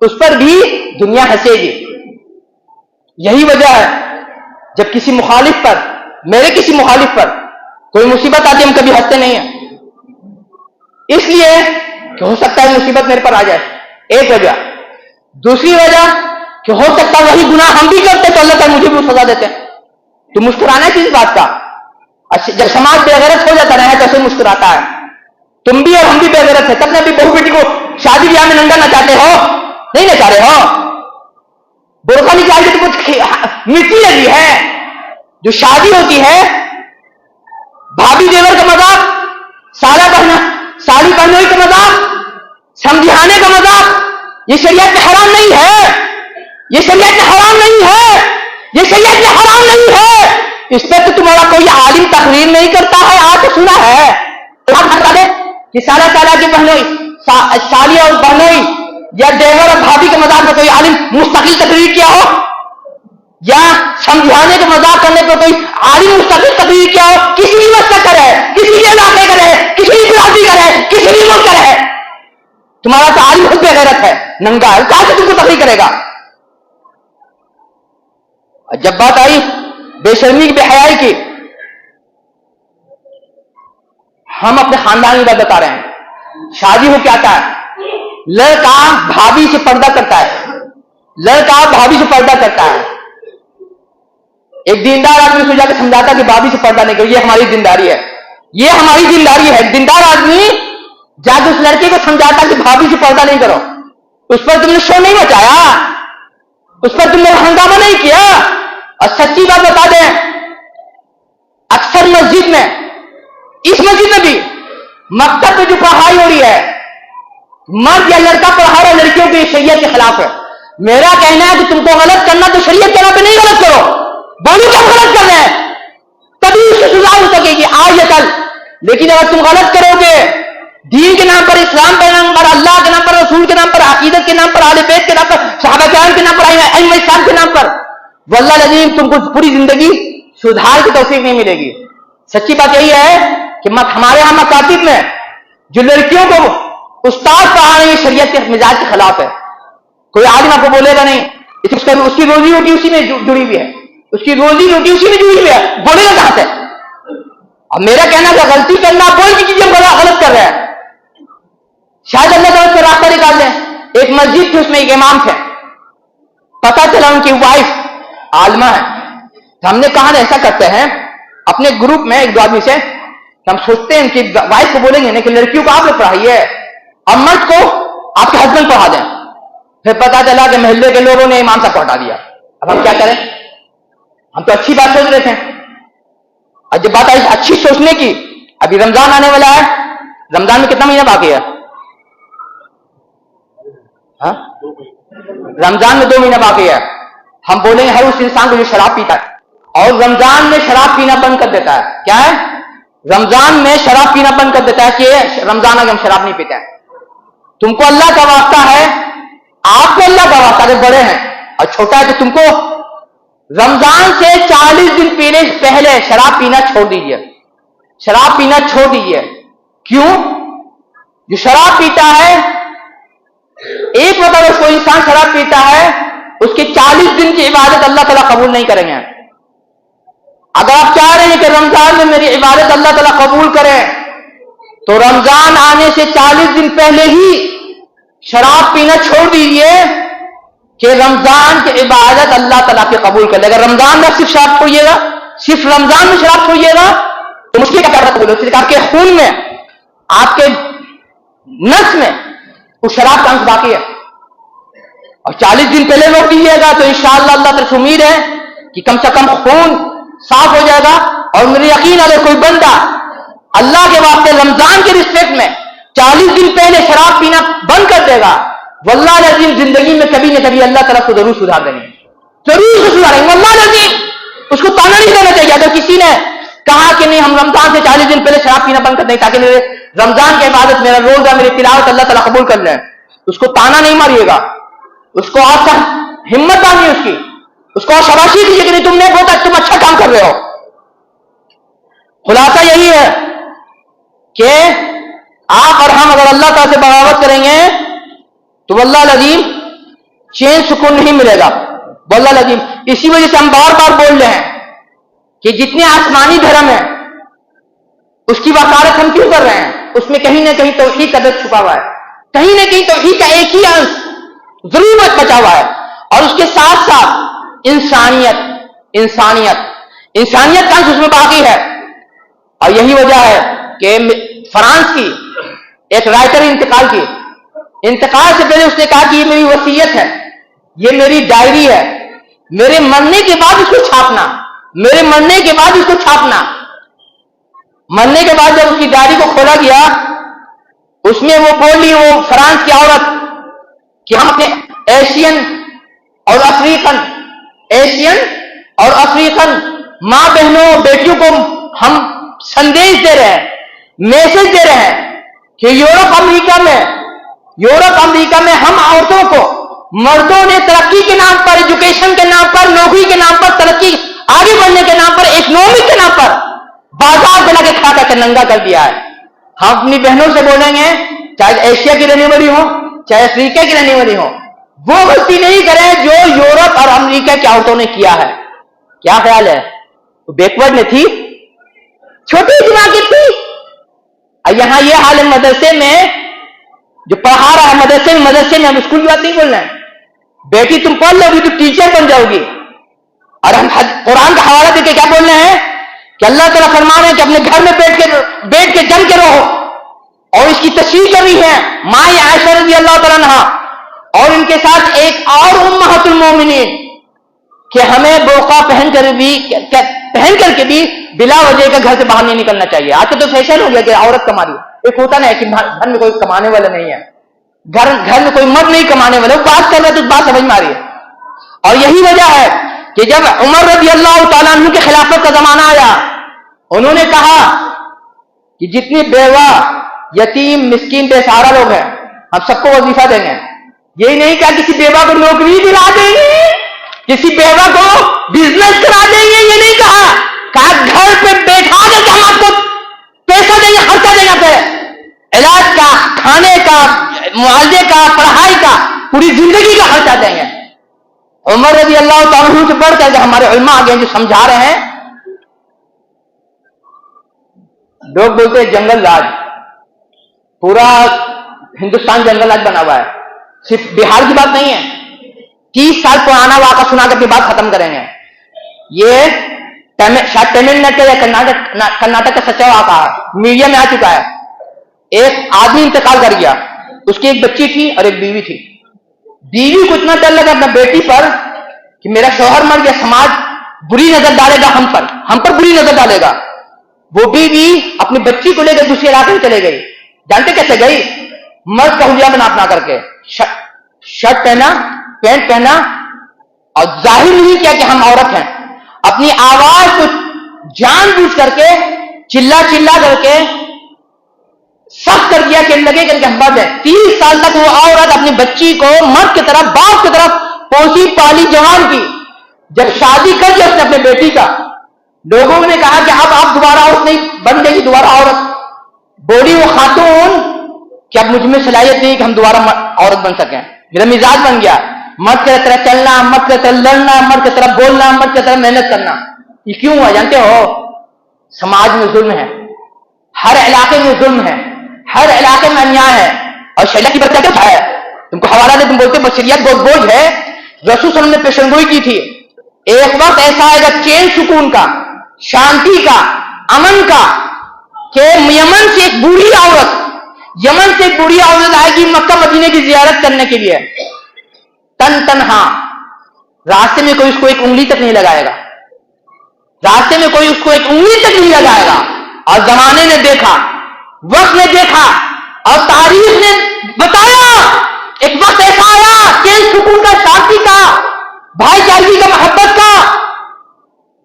اس پر بھی دنیا ہنسے گی۔ یہی وجہ ہے جب کسی مخالف پر، میرے کسی مخالف پر کوئی مصیبت آتی ہے، ہم کبھی ہنستے نہیں ہیں، اس لیے کہ ہو سکتا ہے مصیبت میرے پر آ جائے، ایک وجہ۔ دوسری وجہ کہ ہو سکتا ہے وہی گناہ ہم بھی کرتے تو اللہ تعالیٰ مجھے بھی سزا دیتے، تو مسکرانا کس بات کا؟ جب سماج بے غیرت ہو جاتا ہے تو ایسے مسکراتا ہے۔ تم بھی اور ہم بھی بے غیرت ہے، تب نے بھی بہو بیٹی کو شادی بیاہ میں ننگا نچاتے ہو؟ نہیں نچا رہے ہو؟ برقع نکال کے تو کچھ مٹی لگی ہے۔ جو شادی ہوتی ہے، بھابھی دیور کا مذاق، سالہ بہنا سالی بہنوئی کا مذاق، سمجھانے کا مذاق، یہ شریعت میں حرام نہیں ہے، یہ شریعت میں حرام نہیں ہے، یہ شریعت میں حرام نہیں ہے۔ اس پہ تو تمہارا کوئی عالم تقریر نہیں کرتا ہے، آج سنا ہے بتا دے کہ سالہ سالہ کی بہنوئی، سالی اور بہنوئی یا دیور اور بھابھی کے مذاق میں کوئی عالم مستقل تقریر کیا ہو، یا سمجھانے کے مذاق کرنے پہ کوئی عالم مستقل تقریر کیا ہو؟ کسی بھی وقت کا کرے، کسی بھی علاقے کا رہے، کسی بھی برادری کا رہے، کسی بھی ملک کا رہے، تمہارا تو عالم خود بے غیرت ہے، ننگا ہے، کہاں سے تم کو تقریر کرے گا؟ جب بات آئی بے شرمی کی، بے حیائی کی، ہم اپنے خاندان کی بات بتا رہے ہیں۔ شادی ہو کے آتا ہے، لڑکا بھابھی سے پردہ کرتا ہے، لڑکا بھابھی سے پردہ کرتا ہے۔ ایک دیندار آدمی سے جا کے سمجھاتا کہ بھابھی سے پردہ نہیں کرو، یہ ہماری دینداری ہے، یہ ہماری دینداری ہے۔ دیندار آدمی جا کے اس لڑکے کو سمجھاتا کہ بھابھی سے پردہ نہیں کرو، اس پر تم نے شور نہیں مچایا، اس پر تم نے ہنگامہ نہیں کیا۔ اور سچی بات بتا دیں، اکثر مسجد میں، اس مسجد میں بھی مکتب میں جو پڑھائی ہو رہی ہے، مرد یا لڑکا پڑھا رہا ہے لڑکیوں کی، شریعت کے خلاف ہے۔ میرا کہنا ہے کہ تم کو غلط کرنا تو شریعت کے نام پہ نہیں غلط کرو، بولو کہ ہم غلط کر رہے ہیں، تبھی اس کی سزا ہو سکے گی آج یا کل۔ لیکن اگر تم غلط کرو گے دین کے نام پر، اسلام کے نام پر، اللہ کے نام پر، رسول کے نام پر، عقیدت کے نام پر، اہل بیت کے نام پر، صحابہ کرام کے نام پر، ائمہ اسلام کے نام پر، واللہ العظیم تم کو پوری زندگی سدھار کی توفیق نہیں ملے گی۔ سچی بات یہی ہے کہ ہمارے یہاں مکاتب میں جو لڑکیوں کو استاد پڑھا رہے ہیں، شریعت کے مزاج کے خلاف ہے۔ کوئی عالم آپ کو بولے گا نہیں، اس کی روزی روٹی اسی میں جڑی ہوئی ہے، اس کی روزی روٹی اسی میں جڑی ہوئی ہے، بولے گا کہاں سے؟ اب میرا کہنا ہے کہ غلطی کرنا بول کی چیزیں غلط کر رہے ہیں، شاید اللہ تعالیٰ سے راستہ نکال دیں۔ ایک مسجد تھی، اس میں ایک امام تھے، پتا چلا ان کی وائف عالمہ ہے۔ ہم نے کہا ایسا کرتے ہیں اپنے گروپ میں ایک دو آدمی سے، ہم سوچتے ہیں کہ وائف کو بولیں گے کہ لڑکیوں کو آپ لوگ پڑھائیے، اب مرد کو آپ کے ہسبینڈ پڑھا دیں۔ پھر پتا چلا کہ محلے کے لوگوں نے امام صاحب کو ہٹا دیا۔ اب ہم کیا کریں؟ ہم تو اچھی بات سوچ رہے تھے، اور جب بات آئی اچھی سوچنے کی، ابھی رمضان آنے والا ہے، رمضان میں کتنا مہینہ باقی ہے؟ رمضان میں 2 مہینہ باقی ہے۔ ہم بولیں گے ہر اس انسان کو جو شراب پیتا ہے اور رمضان میں شراب پینا بند کر دیتا ہے، کیا ہے؟ رمضان میں شراب پینا بند کر دیتا ہے کہ رمضان آگے ہم شراب نہیں پیتے ہیں۔ تم کو اللہ کا واسطہ ہے، آپ کو اللہ کا واسطہ اگر بڑے ہیں اور چھوٹا ہے تو تم کو رمضان سے 40 دن پہلے شراب پینا چھوڑ دیجیے، شراب پینا چھوڑ دیجیے۔ کیوں؟ جو شراب پیتا ہے، ایک وقت اگر کوئی انسان شراب پیتا ہے، اس کی 40 دن کی عبادت اللہ تعالیٰ قبول نہیں کریں گے۔ اگر آپ چاہ رہے ہیں کہ رمضان میں میری عبادت اللہ تعالیٰ قبول کرے تو رمضان آنے سے 40 دن پہلے ہی شراب پینا چھوڑ دیجیے کہ رمضان کی عبادت اللہ تعالیٰ کی قبول کر لے گا۔ رمضان میں صرف شراب چھوڑیے گا، صرف رمضان میں شراب چھوڑیے گا تو مشکل کا کیا قبول ہے؟ آپ کے خون میں، آپ کے نس میں کچھ شراب کا انش باقی ہے، اور 40 دن پہلے روک دیجیے گا تو انشاءاللہ اللہ تعالیٰ سے امید ہے کہ کم سے کم خون صاف ہو جائے گا۔ اور میرے یقین اگر کوئی بندہ اللہ کے واسطے رمضان کے رسپیکٹ میں 40 دن پہلے شراب پینا بند کر دے گا، واللہ العظیم زندگی میں کبھی نہ کبھی اللہ تعالیٰ کو ضرور سدھار دیں گے، ضرور سدھاریں گے، واللہ العظیم۔ اس کو تانا نہیں دینا چاہیے اگر کسی نے کہا کہ نہیں ہم رمضان سے 40 دن پہلے شراب پینا بند کر دیں تاکہ میرے رمضان کی عبادت، میرا روزہ، میری تلاوت اللہ تعالیٰ قبول کر لیں، اس کو تانا نہیں ماریے گا، اس کو آپ ہمت باندھی اس کو شاباشی دیجیے کہ نہیں تم اچھا کام کر رہے ہو. خلاصہ یہی ہے کہ آپ اور ہم اگر اللہ تعالیٰ سے بغاوت کریں گے تو واللہ العظیم چین سکون نہیں ملے گا. واللہ العظیم اسی وجہ سے ہم بار بار بول رہے ہیں کہ جتنے آسمانی دھرم ہیں اس کی وکالت ہم کیوں کر رہے ہیں؟ اس میں کہیں نہ کہیں توحید کا درد چھپا ہوا ہے, کہیں نہ کہیں توحید کا ایک ہی انش ضرور بچا ہوا ہے, اور اس کے ساتھ ساتھ انسانیت کا انش اس میں باقی ہے. اور یہی وجہ ہے کہ فرانس کی ایک رائٹر انتقال سے پہلے اس نے کہا کہ یہ میری وصیت ہے, یہ میری ڈائری ہے, میرے مرنے کے بعد اس کو چھاپنا. مرنے کے بعد جب اس کی ڈائری کو کھولا گیا اس میں وہ بولی, وہ فرانس کی عورت, کہ ہم اپنے ایشین اور افریقن ماں بہنوں بیٹیوں کو ہم سندیش دے رہے ہیں, میسج دے رہے ہیں کہ یورپ امریکہ میں ہم عورتوں کو مردوں نے ترقی کے نام پر, ایجوکیشن کے نام پر, نوکری کے نام پر, ترقی آگے بڑھنے کے نام پر, اکنومی کے نام پر بازار بنا کے کھا کر ننگا کر دیا ہے. ہم اپنی بہنوں سے بولیں گے, چاہے ایشیا کی رہنے والی ہو چاہے افریقہ کی رہنے والی ہو, وہ غلطی نہیں کریں جو یورپ اور امریکہ کی عورتوں نے کیا ہے. کیا خیال ہے؟ وہ بیکورڈ میں تھی, چھوٹی دماغ کی تھی. یہاں یہ حال ہے مدرسے میں جو پڑھا رہا ہے, مدرسے میں ہم اسکول کی بات نہیں بول رہے ہیں. بیٹی تم پڑھ لو گی تو ٹیچر بن جاؤ گی, اور ہم قرآن کا حوالہ دے کے کیا بول رہے ہیں کہ اللہ تعالیٰ فرما رہے ہیں کہ اپنے گھر میں بیٹھ کے جم کے رہو. اور اس کی تشریح کر رہی ہے ماں عائشہ رضی اللہ تعالیٰ عنہا, اور ان کے ساتھ ایک اور امہات المومنین, کہ ہمیں برقع پہن کر کے بھی بلا وجہ کا گھر سے باہر نہیں نکلنا چاہیے. آج تو فیشن ہو گیا کہ عورت کما رہی ہے. ایک ہوتا نا کہ گھر میں کوئی کمانے والا نہیں ہے, گھر میں کوئی مرد نہیں کمانے والا, وہ بات کر رہا ہے تو بات سمجھ میں آ رہی ہے. اور یہی وجہ ہے کہ جب عمر رضی اللہ تعالیٰ عنہ کی خلافت کا زمانہ آیا, انہوں نے کہا کہ جتنی بیوہ, یتیم, مسکین, بے سہارا لوگ ہیں ہم سب کو وظیفہ دیں گے. یہی نہیں کہا کسی بیوہ کو نوکری دلا دیں گے, کسی بیوہ کو بزنس کرا دیں گے, یہ نہیں کہا گھر پہ بیٹھا کر کے ہم آپ کو پیسہ دیں گے, خرچہ دیں گے, علاج کا, کھانے کا, معالجے کا, پڑھائی کا, پوری زندگی کا خرچہ دیں گے. عمر رضی اللہ تعالیٰ عنہ سے بڑھ کر ہمارے علماء آگے جو سمجھا رہے ہیں. لوگ بولتے ہیں جنگل راج, پورا ہندوستان جنگل راج بنا ہوا ہے. صرف بہار کی بات نہیں ہے, 30 سال پرانا واقعہ سنا کر کے بات ختم کریں گے. یہ شاید تمل ناڈو یا کرناٹک کا سچا واقعہ ہے, میڈیا میں آ چکا ہے. ایک آدمی انتقال کر گیا, اس کی ایک بچی تھی اور ایک بیوی تھی. بیوی کو اتنا ڈر لگا اپنا بیٹی پر کہ میرا شوہر مر گیا, سماج بری نظر ڈالے گا, ہم پر بری نظر ڈالے گا. وہ بیوی اپنی بچی کو لے کر دوسرے علاقے میں چلے گئی. جانتے کیسے گئی؟ مرد کا حلیہ بنا اپنا کر کے, شرٹ پہنا, پینٹ پہنا, اور ظاہر نہیں کیا کہ ہم عورت ہیں. اپنی آواز کو جان بوجھ کر کے چلا کر کے سخت کر دیا کہ لگے کہ ہم مرد ہیں. 30 سال تک وہ عورت اپنی بچی کو مرد کی طرف, باپ کی طرف پوسی پالی جوان کی. جب شادی کر دیا اس نے اپنے بیٹی کا, لوگوں نے کہا کہ اب آپ دوبارہ عورت نہیں بن گئی, دوبارہ عورت. بولی وہ خاتون کہ اب مجھ میں صلاحیت نہیں کہ ہم دوبارہ عورت بن سکیں, میرا مزاج بن گیا. مرد کی طرح چلنا, مرد کی طرح لڑنا, مرد کی طرح بولنا, مرد کی طرح محنت کرنا. یہ کیوں ہوا جانتے ہو؟ سماج میں ظلم ہے, ہر علاقے میں ظلم ہے, ہر علاقے میں انیاء ہے. اور شریعت کی برکت کیا ہے؟ تم کو حوالہ دے, تم بولتے بشریت بہت بوجھ ہے. رسول صلی اللہ علیہ وسلم نے پیشنگوئی کی تھی, ایک وقت ایسا آئے گا چین سکون کا, شانتی کا, امن کا, کہ یمن سے ایک بوڑھی عورت آئے گی مکہ مدینے کی زیارت کرنے کے لیے, تنہا. راستے میں کوئی اس کو ایک انگلی تک نہیں لگائے گا. اور زمانے نے دیکھا, وقت نے دیکھا, اور تاریخ نے بتایا, ایک وقت ایسا آیا چین سکون کا, شانتی کا, بھائی چارگی کا, محبت کا,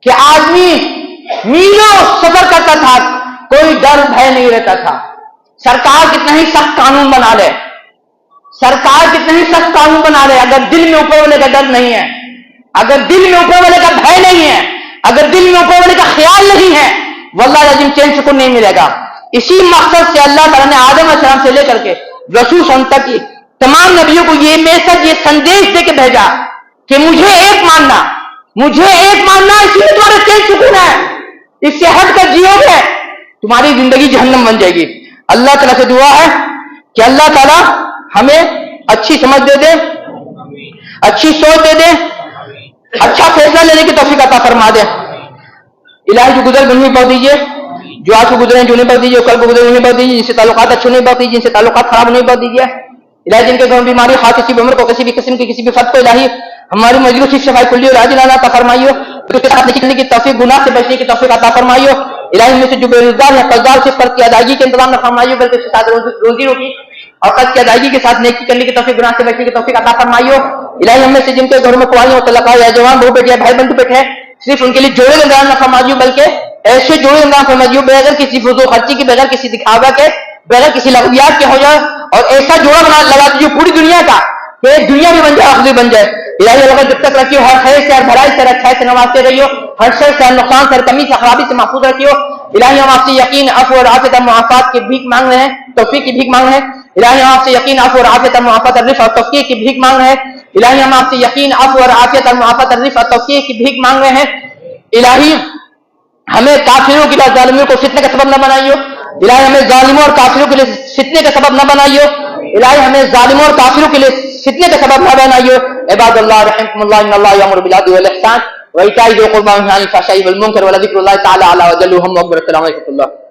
کہ آدمی میلوں سفر کرتا تھا, کوئی ڈر بھے نہیں رہتا تھا. سرکار کتنا ہی سخت قانون بنا لے, سرکار کتنے ہی سخت قانون بنا رہے، اگر دل میں اوپر والے کا ڈر نہیں ہے، اگر دل میں اوپر والے کا بھے نہیں ہے، اگر دل میں اوپر والے کا خیال نہیں ہے، واللہ العظیم چین سکون نہیں ملے گا. اسی مقصد سے اللہ تعالیٰ نے آدم علیہ السلام سے لے کر کے رسول صلی اللہ علیہ وسلم تک تمام نبیوں کو یہ میسج، یہ سندیش دے کے بھیجا کہ مجھے ایک ماننا، مجھے ایک ماننا، اسی میں تمہارا چین سکون ہے. اس سے ہٹ کر جیو گے تمہاری زندگی جہنم بن جائے گی. اللہ تعالیٰ سے دعا ہے کہ اللہ تعالیٰ ہمیں اچھی سمجھ دے دے، اچھی سوچ دے دے، اچھا فیصلہ لینے کی توفیق عطا فرما دے. الہی جو گزر نہیں پڑ دیجیے، جو آج کو گزرے جو نہیں پڑ دیجیے، کل کو گزرے نہیں پڑ دیجیے، جن سے تعلقات اچھے نہیں پڑ دیجیے، جن سے تعلقات خراب نہیں پڑ دیجیے. الہی جن کے گھر میں بیماری، خاص کسی بھی عمر کو، کسی بھی قسم کی کسی بھی فرد کو الہی ہماری مجلس کی صفائی کلی اور عاجل عطا فرمائیو، اس کے ساتھ نکلنے کی توفیق، گناہ سے بچنے کی توفیق عطا فرمائیو. الہی میں سے جو بے روزگار ہے قرضدار سے قرض کی ادائیگی کے انتظام نہ فرمائیو، بلکہ اس کے ساتھ روزی روٹی اور قرض کی ادائیگی کے ساتھ نیکی کرنے کی توفیق، گناہ سے بچنے کی توفیق عطا فرمائیو. الہی ہم میں سے جن کے گھروں میں قواریاں مطلقہ یا جوان بہو بیٹے یا بھائی بندو بیٹھے ہیں، صرف ان کے لیے جوڑے نظام نہ فرمائیو، بلکہ ایسے جوڑے نظام فرمائیو بغیر کسی فضول خرچی کے، بغیر کسی دکھاوا کے، بغیر کسی لغویات کے ہو جائے، اور ایسا جوڑا بنا لگا دیجیے پوری دنیا کا کہ ایک دنیا بھی بن جائے، آخری بن جائے. الہی اللہ جب تک رکھیو، ہر خیر سے، ہر بھلائی سے، ہر اچھائی سے نوازتے رہیو، ہر شر سے، ہر نقصان سے، ہر کمی سے، خرابی سے محفوظ رکھیو. الہی ہم آپ سے یقین، عفو اور عافیت اور معافات کی بھیک مانگ رہے ہیں، توفیق کی بھیک مانگ رہے ہیں. الہی ہم آپ سے یقین، عفو اور عافیت اور معافات اور رفع اور توفیق کی بھیک مانگ رہے ہیں. الہی ہم آپ سے یقین، عفو اور عافیت اور معافات اور رفع اور توفیق کی بھیک مانگ رہے ہیں. الہی ہمیں کافروں کے لیے ظالموں کو فتنے کا سبب نہ بنائیو. الہی ہمیں ظالموں اور کافروں کے لیے فتنے کا سبب نہ بنائیو. الہی ہمیں ظالموں اور کافروں کے لیے فتنے کا سبب نہ بنائیو. عباد اللہ رحمكم الله، ان الله يأمر بالعدل والإحسان وإيتاء ذي القربى وينهى عن الفحشاء والمنكر ولذكر الله تعالى أعلى وجل. السلام علیکم.